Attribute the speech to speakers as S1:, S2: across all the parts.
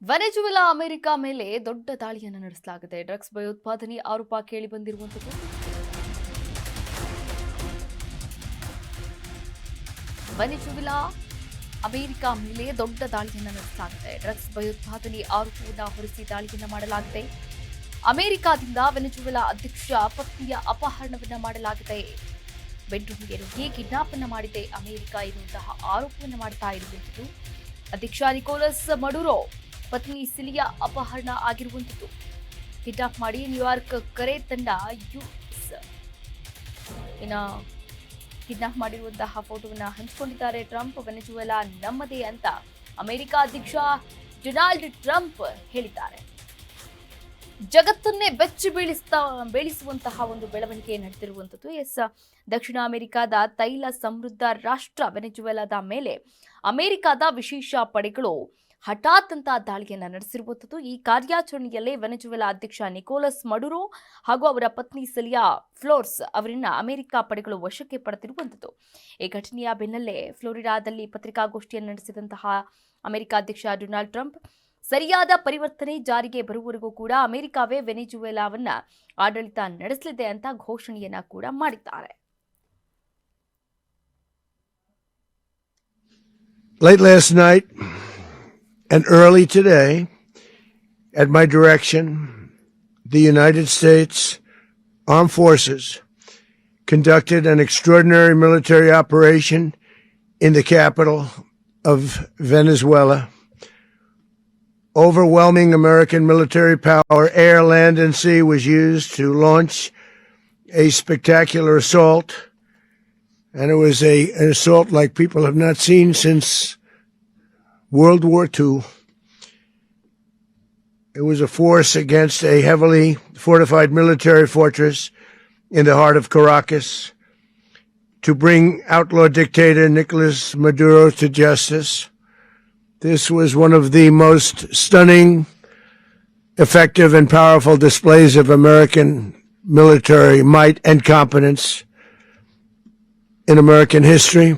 S1: Venezuela America ಮೇಲೆ ದೊಡ್ಡ ದಾಳಿಯನ್ನು ನಡೆಸಲಾಗಿದೆ. ಡ್ರಗ್ಸ್ ಭಯೋತ್ಪಾದನೆ ಆರೋಪ ಕೇಳಿ ಬಂದಿರುವಂತದ್ದು. ವೆನೆಜುವೆಲಾ ಅಮೆರಿಕ ಮೇಲೆ ದೊಡ್ಡ ದಾಳಿಯನ್ನು ನಡೆಸಲಾಗಿದೆ. ಡ್ರಗ್ಸ್ ಭಯೋತ್ಪಾದನೆ ಆರೋಪವನ್ನು ಹೊರಿಸಿ ದಾಳಿಯನ್ನು ಮಾಡಲಾಗಿದೆ. ಅಮೆರಿಕದಿಂದ ವೆನೆಜುವೆಲಾ ಅಧ್ಯಕ್ಷ ಪತ್ನಿಯ ಅಪಹರಣವನ್ನು ಮಾಡಲಾಗಿದೆ. ಬೆಡ್ರೂಮ್ಗೆ ನುಗ್ಗಿ ಕಿಡ್ನಾಪ್ ಅನ್ನು ಮಾಡಿದೆ ಅಮೆರಿಕ ಎನ್ನುವಂತಹ ಆರೋಪವನ್ನು ಮಾಡ್ತಾ ಇರುವಂತದ್ದು. ಅಧ್ಯಕ್ಷ ನಿಕೋಲಸ್ ಮಡುರೋ ಪತ್ನಿ ಸಿಲಿಯಾ ಅಪಹರಣ ಆಗಿರುವಂತದ್ದು. ಕಿಡ್ನಾಪ್ ಮಾಡಿ ನ್ಯೂಯಾರ್ಕ್ ಕರೆ ತಂಡ ಯುಎಸ್ ಕಿಡ್ನಾಪ್ ಮಾಡಿರುವಂತಹ ಫೋಟೋವನ್ನು ಹಂಚಿಕೊಂಡಿದ್ದಾರೆ ಟ್ರಂಪ್. ವೆನೆಜುವೆಲಾ ನಮ್ಮದೇ ಅಂತ ಅಮೆರಿಕ ಅಧ್ಯಕ್ಷ ಡೊನಾಲ್ಡ್ ಟ್ರಂಪ್ ಹೇಳಿದ್ದಾರೆ. ಜಗತ್ತನ್ನೇ ಬೆಚ್ಚಿ ಬೀಳಿಸುವಂತಹ ಒಂದು ಬೆಳವಣಿಗೆ ನಡೆದಿರುವಂತದ್ದು. ದಕ್ಷಿಣ ಅಮೆರಿಕದ ತೈಲ ಸಮೃದ್ಧ ರಾಷ್ಟ್ರ ವೆನೆಜುವೆಲಾದ ಮೇಲೆ ಅಮೆರಿಕದ ವಿಶೇಷ ಪಡೆಗಳು ಹಠಾತ್ ಅಂತ ದಾಳಿಯನ್ನು ನಡೆಸಿರುವಂಥದ್ದು. ಈ ಕಾರ್ಯಾಚರಣೆಯಲ್ಲಿ ವೆನೆಜುವೆಲಾ ಅಧ್ಯಕ್ಷ ನಿಕೋಲಸ್ ಮಡುರೋ ಹಾಗೂ ಅವರ ಪತ್ನಿ ಸಿಲಿಯಾ ಫ್ಲೋರ್ಸ್ ಅವರನ್ನ ಅಮೆರಿಕ ಪಡೆಗಳು ವಶಕ್ಕೆ ಪಡೆದಿರುವಂಥದ್ದು. ಈ ಘಟನೆಯ ಬೆನ್ನಲ್ಲೇ ಫ್ಲೋರಿಡಾದಲ್ಲಿ ಪತ್ರಿಕಾಗೋಷ್ಠಿಯನ್ನು ನಡೆಸಿದಂತಹ ಅಮೆರಿಕ ಅಧ್ಯಕ್ಷ ಡೊನಾಲ್ಡ್ ಟ್ರಂಪ್ ಸರಿಯಾದ ಪರಿವರ್ತನೆ ಜಾರಿಗೆ ಬರುವವರೆಗೂ ಕೂಡ ಅಮೆರಿಕವೇ ವೆನೆಜುವೆಲಾವನ್ನ ಆಡಳಿತ ನಡೆಸಲಿದೆ ಅಂತ ಘೋಷಣೆಯನ್ನ ಕೂಡ ಮಾಡಿದ್ದಾರೆ.
S2: Late last night and early today, at my direction, the United States Armed Forces conducted an extraordinary military operation in the capital of Venezuela. Overwhelming American military power, air, land, and sea, was used to launch a spectacular assault. And it was an assault like people have not seen since World War II. It was a force against a heavily fortified military fortress in the heart of Caracas to bring outlaw dictator Nicolas Maduro to justice. This was one of the most stunning, effective, and powerful displays of American military might and competence in American history.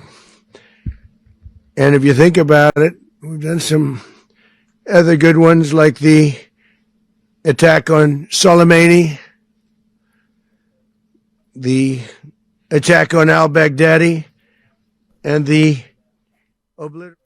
S2: And if you think about it, we've done some other good ones like the attack on Soleimani, the attack on al-Baghdadi, and the obliteration